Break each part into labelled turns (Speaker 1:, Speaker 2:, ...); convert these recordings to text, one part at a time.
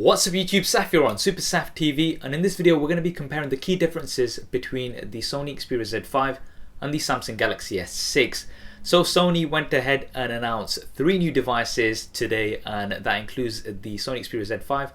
Speaker 1: What's up YouTube, Saf here on Super Saf TV, and in this video we're going to be comparing the key differences between the Sony Xperia Z5 and the Samsung Galaxy S6. So Sony went ahead and announced 3 new devices today, and that includes the Sony Xperia Z5,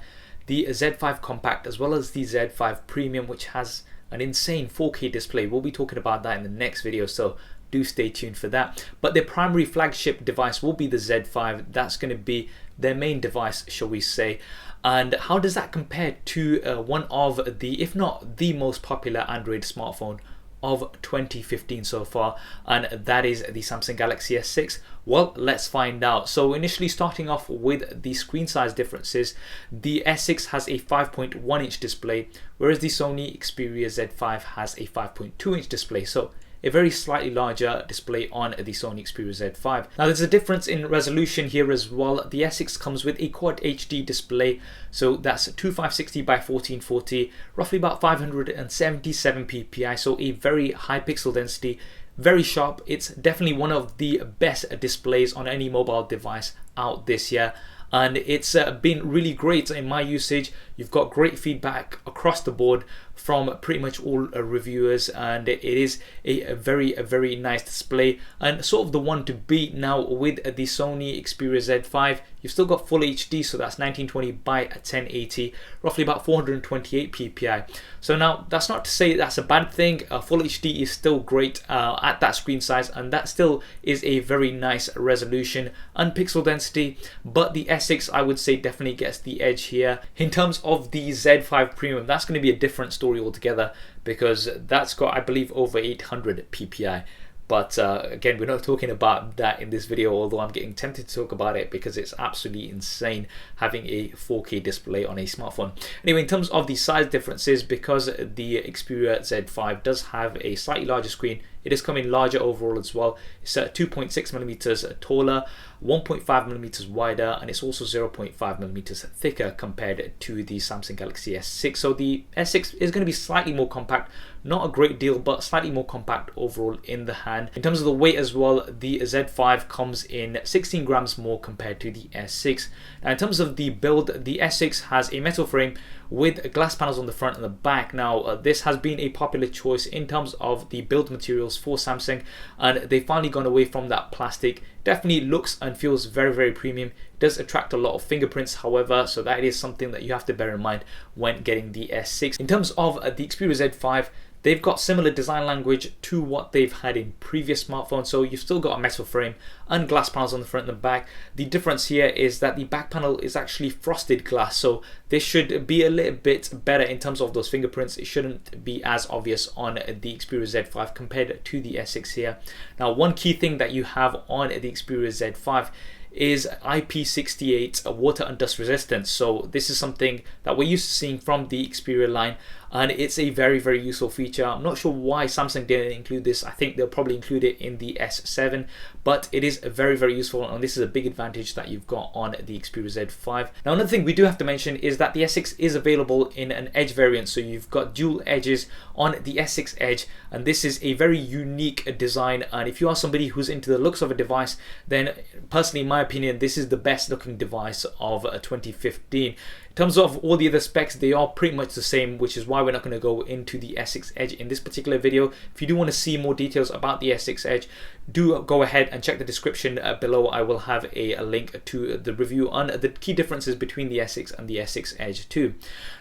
Speaker 1: the Z5 Compact, as well as the Z5 Premium, which has an insane 4K display. We'll be talking about that in the next video, so do stay tuned for that. But their primary flagship device will be the Z5. That's going to be their main device, shall we say. And how does that compare to one of the, if not the most popular Android smartphone of 2015 so far, and that is the Samsung Galaxy S6? Well, let's find out. So initially, starting off with the screen size differences, the S6 has a 5.1 inch display, whereas the Sony Xperia Z5 has a 5.2 inch display. So a very slightly larger display on the Sony Xperia Z5. Now there's a difference in resolution here as well. The S6 comes with a Quad HD display, so that's 2560 by 1440, roughly about 577 ppi, so a very high pixel density, very sharp. It's definitely one of the best displays on any mobile device out this year, and it's been really great in my usage. You've got great feedback across the board from pretty much all reviewers, and it is a very nice display, and sort of the one to beat now with the Sony Xperia Z5. You've still got full HD, so that's 1920 by 1080, roughly about 428 ppi. So now that's not to say that's a bad thing. Full HD is still great at that screen size, and that still is a very nice resolution and pixel density. But the S6, I would say, definitely gets the edge here. In terms of the Z5 Premium, that's going to be a different story altogether, because that's got, I believe, over 800 ppi. But again, we're not talking about that in this video, although I'm getting tempted to talk about it because it's absolutely insane having a 4K display on a smartphone. Anyway, in terms of the size differences, because the Xperia Z5 does have a slightly larger screen, it is coming larger overall as well. It's 2.6mm taller, 1.5mm wider, and it's also 0.5mm thicker compared to the Samsung Galaxy S6. So the S6 is going to be slightly more compact, not a great deal, but slightly more compact overall in the hand. In terms of the weight as well, the Z5 comes in 16 grams more compared to the S6. Now in terms of the build, the S6 has a metal frame with glass panels on the front and the back. Now this has been a popular choice in terms of the build materials for Samsung, and they've finally gone away from that plastic. Definitely looks and feels very premium. It does attract a lot of fingerprints, however, so that is something that you have to bear in mind when getting the S6. In terms of the Xperia Z5, they've got similar design language to what they've had in previous smartphones. So you've still got a metal frame and glass panels on the front and the back. The difference here is that the back panel is actually frosted glass, so this should be a little bit better in terms of those fingerprints. It shouldn't be as obvious on the Xperia Z5 compared to the S6 here. Now one key thing that you have on the Xperia Z5 is IP68 water and dust resistance. So this is something that we're used to seeing from the Xperia line, and it's a very useful feature. I'm not sure why Samsung didn't include this. I think they'll probably include it in the S7, but it is very useful, and this is a big advantage that you've got on the Xperia Z5. Now another thing we do have to mention is that the S6 is available in an edge variant, so you've got dual edges on the S6 Edge, and this is a very unique design, and if you are somebody who's into the looks of a device, then personally, in my opinion, this is the best looking device of 2015. In terms of all the other specs, they are pretty much the same, which is why we're not going to go into the S6 Edge in this particular video. If you do want to see more details about the S6 Edge, do go ahead and check the description below. I will have a link to the review on the key differences between the S6 and the S6 Edge too.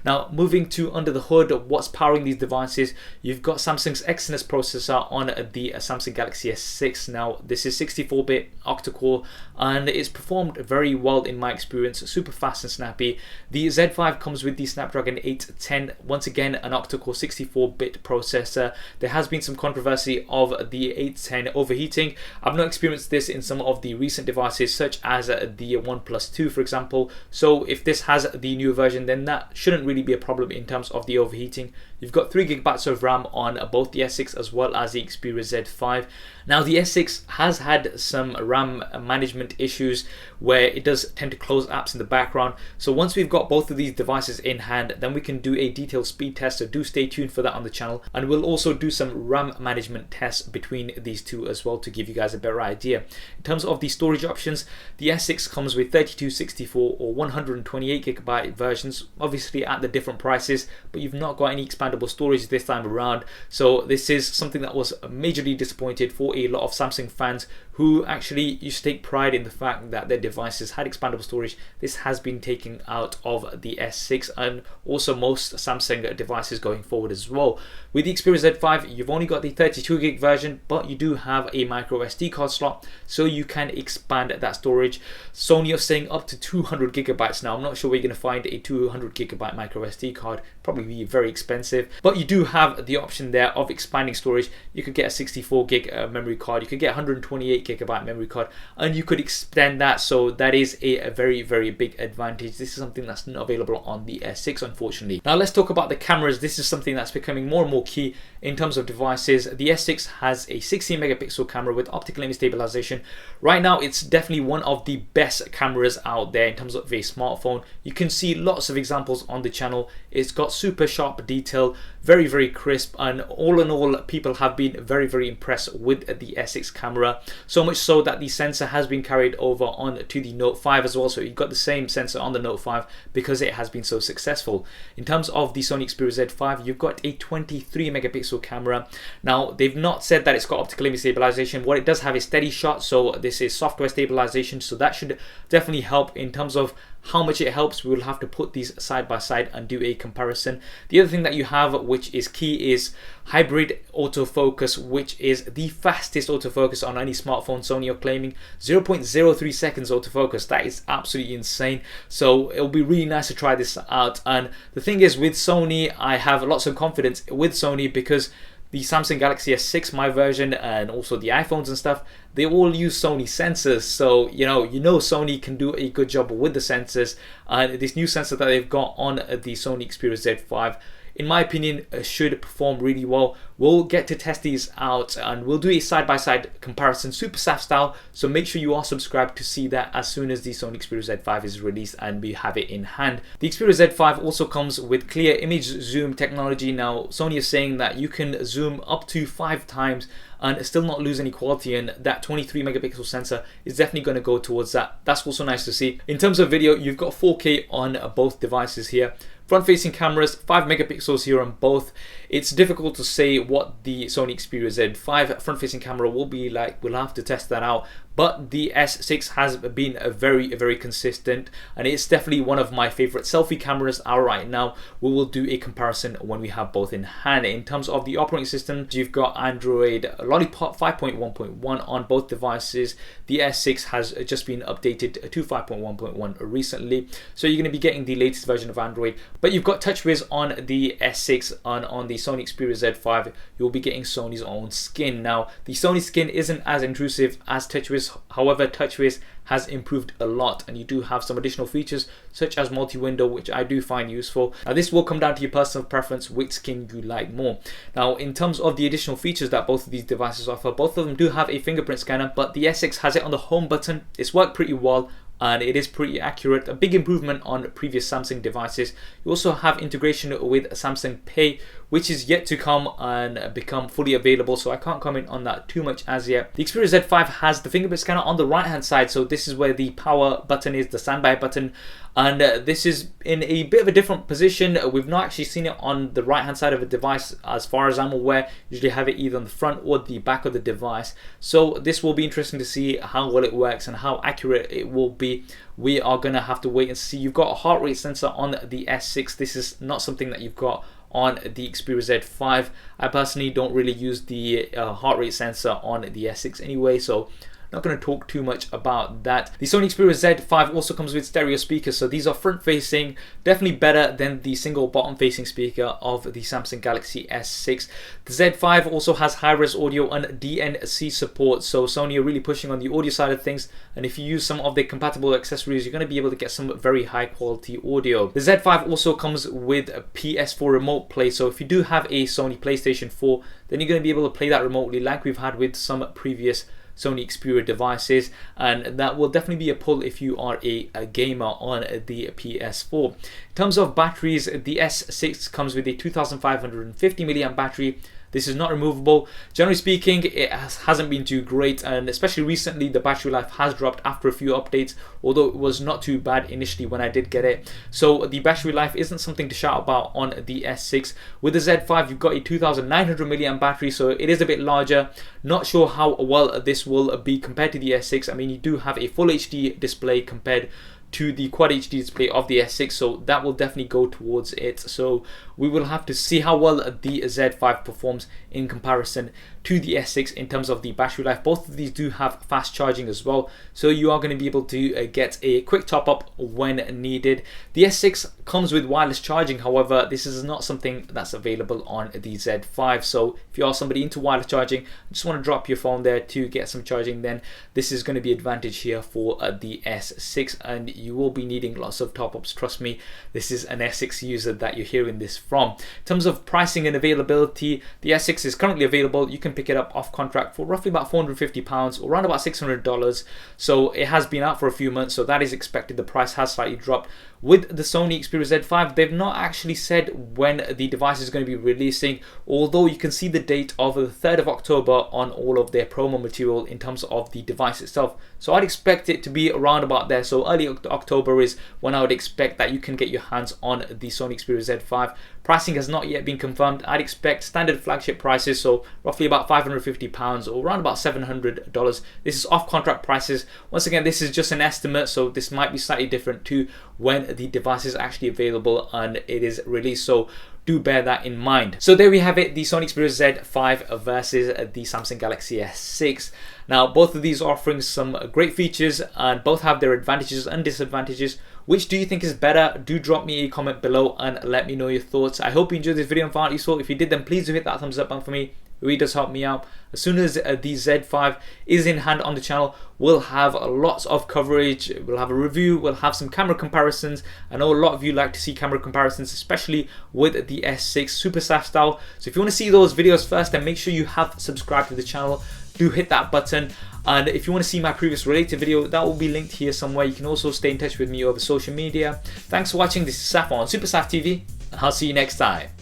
Speaker 1: Now moving to under the hood, what's powering these devices, you've got Samsung's Exynos processor on the Samsung Galaxy S6. Now this is 64-bit octa-core, and it's performed very well in my experience, super fast and snappy. The Z5 comes with the Snapdragon 810, once again an octa-core 64-bit processor. There has been some controversy of the 810 overheating. I've not experienced this in some of the recent devices, such as the OnePlus 2 for example, so if this has the new version, then that shouldn't really be a problem in terms of the overheating. You've got 3 gigabytes of RAM on both the S6 as well as the Xperia Z5. Now the S6 has had some RAM management issues where it does tend to close apps in the background. So once we've got both of these devices in hand, then we can do a detailed speed test, so do stay tuned for that on the channel. And we'll also do some RAM management tests between these two as well to give you guys a better idea. In terms of the storage options, the S6 comes with 32, 64 or 128 gigabyte versions, obviously at the different prices, but you've not got any expandable storage this time around. So this is something that was majorly disappointed for a lot of Samsung fans who actually used to take pride in the fact that their devices had expandable storage. This has been taken out of the S6 and also most Samsung devices going forward as well. With the Xperia Z5, you've only got the 32 gig version, but you do have a micro SD card slot, so you can expand that storage. Sony are saying up to 200 gigabytes now. I'm not sure where you're going to find a 200 gigabyte micro SD card, probably be very expensive, but you do have the option there of expanding storage. You could get a 64 gig memory card, you could get 128 gigabyte memory card, and you could extend that. So that is a very, very big advantage. This is something that's not available on the S6, unfortunately. Now let's talk about the cameras. This is something that's becoming more and more key in terms of devices. The S6 has a 16 megapixel camera with optical image stabilization. Right now it's definitely one of the best cameras out there in terms of a smartphone. You can see lots of examples on the channel. It's got super sharp detail, very, very crisp, and all in all, people have been very, very impressed with the S6 camera. So much so that the sensor has been carried over on to the Note 5 as well. So you've got the same sensor on the Note 5 because it has been so successful. In terms of the Sony Xperia Z5, you've got a 23 megapixel camera. Now they've not said that it's got optical image stabilization. What it does have is SteadyShot, so this is software stabilization, so that should definitely help. In terms of how much it helps, we will have to put these side by side and do a comparison. The other thing that you have, which is key, is hybrid autofocus, which is the fastest autofocus on any smartphone. Sony are claiming 0.03 seconds autofocus. That is absolutely insane. So it'll be really nice to try this out. And the thing is, with Sony, I have lots of confidence with Sony because the Samsung Galaxy S6, my version, and also the iPhones and stuff, they all use Sony sensors. So you know Sony can do a good job with the sensors. And this new sensor that they've got on the Sony Xperia Z5, in my opinion, should perform really well. We'll get to test these out and we'll do a side-by-side comparison, super SAF style. So make sure you are subscribed to see that as soon as the Sony Xperia Z5 is released and we have it in hand. The Xperia Z5 also comes with clear image zoom technology. Now Sony is saying that you can zoom up to 5 times and still not lose any quality, and that 23 megapixel sensor is definitely going to go towards that. That's also nice to see. In terms of video, you've got 4K on both devices here. Front-facing cameras, 5 megapixels here on both. It's difficult to say what the Sony Xperia Z5 front-facing camera will be like. We'll have to test that out. But the S6 has been very, very consistent, and it's definitely one of my favorite selfie cameras out right now. We will do a comparison when we have both in hand. In terms of the operating system, you've got Android Lollipop 5.1.1 on both devices. The S6 has just been updated to 5.1.1 recently, so you're going to be getting the latest version of Android. But you've got TouchWiz on the S6, and on the Sony Xperia Z5 you'll be getting Sony's own skin. Now the Sony skin isn't as intrusive as TouchWiz. However, TouchWiz has improved a lot, and you do have some additional features such as multi-window, which I do find useful. Now this will come down to your personal preference, which skin you like more. Now in terms of the additional features that both of these devices offer, both of them do have a fingerprint scanner, but the S6 has it on the home button. It's worked pretty well and it is pretty accurate, a big improvement on previous Samsung devices. You also have integration with Samsung Pay, which is yet to come and become fully available, so I can't comment on that too much as yet. The Xperia Z5 has the fingerprint scanner on the right hand side, so this is where the power button is, the standby button, and this is in a bit of a different position. We've not actually seen it on the right hand side of a device as far as I'm aware. Usually have it either on the front or the back of the device, so this will be interesting to see how well it works and how accurate it will be. We are going to have to wait and see. You've got a heart rate sensor on the S6. This is not something that you've got on the Xperia Z5. I personally don't really use the heart rate sensor on the S6 anyway, so not going to talk too much about that. The Sony Xperia Z5 also comes with stereo speakers, so these are front facing, definitely better than the single bottom facing speaker of the Samsung Galaxy S6. The Z5 also has high-res audio and DNC support, so Sony are really pushing on the audio side of things, and if you use some of the compatible accessories, you're going to be able to get some very high quality audio. The Z5 also comes with a PS4 remote play, so if you do have a Sony PlayStation 4, then you're going to be able to play that remotely like we've had with some previous Sony Xperia devices, and that will definitely be a pull if you are a gamer on the PS4. In terms of batteries, the S6 comes with a 2550 mAh battery. This is not removable. Generally speaking, it hasn't been too great, and especially recently the battery life has dropped after a few updates, although it was not too bad initially when I did get it. So the battery life isn't something to shout about on the S6. With the Z5, you've got a 2900 mAh battery, so it is a bit larger. Not sure how well this will be compared to the S6. I mean, you do have a full HD display compared to the Quad HD display of the S6, so that will definitely go towards it. So we will have to see how well the Z5 performs in comparison to the S6 in terms of the battery life. Both of these do have fast charging as well, so you are going to be able to get a quick top up when needed. The S6 comes with wireless charging, however this is not something that's available on the Z5. So if you are somebody into wireless charging, just want to drop your phone there to get some charging, then this is going to be advantage here for the S6, and you will be needing lots of top-ups. Trust me, this is an S6 user that you're hearing this from. In terms of pricing and availability, the S6 is currently available. You can pick it up off contract for roughly about £450 or around about $600. So it has been out for a few months, so that is expected. The price has slightly dropped. With the Sony Xperia Z5, they've not actually said when the device is going to be releasing, although you can see the date of the 3rd of October on all of their promo material in terms of the device itself. So I'd expect it to be around about there. So early October is when I would expect that you can get your hands on the Sony Xperia Z5. Pricing has not yet been confirmed. I'd expect standard flagship prices, so roughly about £550 or around about $700. This is off contract prices. Once again, this is just an estimate, so this might be slightly different to when the device is actually available and it is released, so do bear that in mind. So there we have it, the Sony Xperia Z5 versus the Samsung Galaxy S6. Now both of these are offering some great features and both have their advantages and disadvantages. Which do you think is better? Do drop me a comment below and let me know your thoughts. I hope you enjoyed this video and found it useful. If you did, then please do hit that thumbs up button for me. It really does help me out. As soon as the Z5 is in hand on the channel, we'll have lots of coverage. We'll have a review, we'll have some camera comparisons. I know a lot of you like to see camera comparisons, especially with the S6 Super SAF style. So if you want to see those videos first, then make sure you have subscribed to the channel. Do hit that button, and if you want to see my previous related video, that will be linked here somewhere. You can also stay in touch with me over social media. Thanks for watching. This is Saf on Super Saf TV, and I'll see you next time.